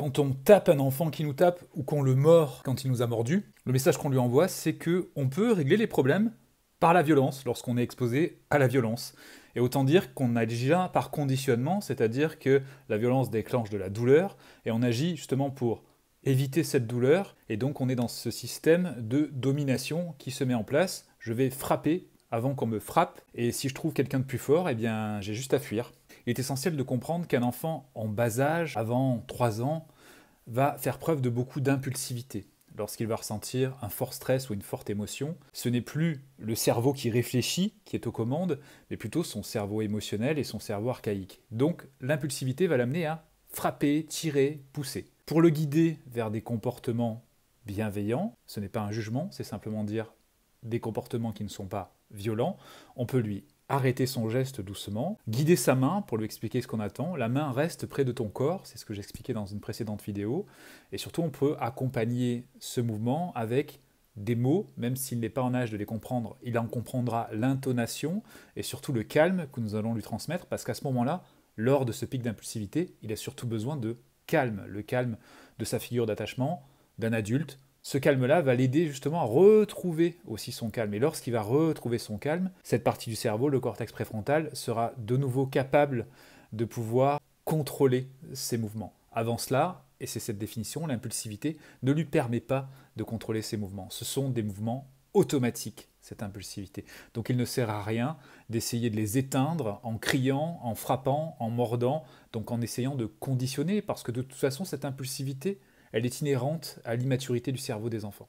Quand on tape un enfant qui nous tape ou qu'on le mord quand il nous a mordu, le message qu'on lui envoie, c'est que on peut régler les problèmes par la violence lorsqu'on est exposé à la violence. Et autant dire qu'on agit déjà par conditionnement, c'est-à-dire que la violence déclenche de la douleur et on agit justement pour éviter cette douleur et donc on est dans ce système de domination qui se met en place. Je vais frapper avant qu'on me frappe et si je trouve quelqu'un de plus fort, eh bien j'ai juste à fuir. Il est essentiel de comprendre qu'un enfant en bas âge, avant 3 ans, va faire preuve de beaucoup d'impulsivité. Lorsqu'il va ressentir un fort stress ou une forte émotion, ce n'est plus le cerveau qui réfléchit qui est aux commandes, mais plutôt son cerveau émotionnel et son cerveau archaïque. Donc l'impulsivité va l'amener à frapper, tirer, pousser. Pour le guider vers des comportements bienveillants, ce n'est pas un jugement, c'est simplement dire des comportements qui ne sont pas violents, on peut lui arrêter son geste doucement, guider sa main pour lui expliquer ce qu'on attend. La main reste près de ton corps, c'est ce que j'expliquais dans une précédente vidéo. Et surtout, on peut accompagner ce mouvement avec des mots, même s'il n'est pas en âge de les comprendre, il en comprendra l'intonation et surtout le calme que nous allons lui transmettre, parce qu'à ce moment-là, lors de ce pic d'impulsivité, il a surtout besoin de calme, le calme de sa figure d'attachement, d'un adulte. Ce calme-là va l'aider justement à retrouver aussi son calme. Et lorsqu'il va retrouver son calme, cette partie du cerveau, le cortex préfrontal, sera de nouveau capable de pouvoir contrôler ses mouvements. Avant cela, et c'est cette définition, l'impulsivité ne lui permet pas de contrôler ses mouvements. Ce sont des mouvements automatiques, cette impulsivité. Donc il ne sert à rien d'essayer de les éteindre en criant, en frappant, en mordant, donc en essayant de conditionner, parce que de toute façon, cette impulsivité, elle est inhérente à l'immaturité du cerveau des enfants.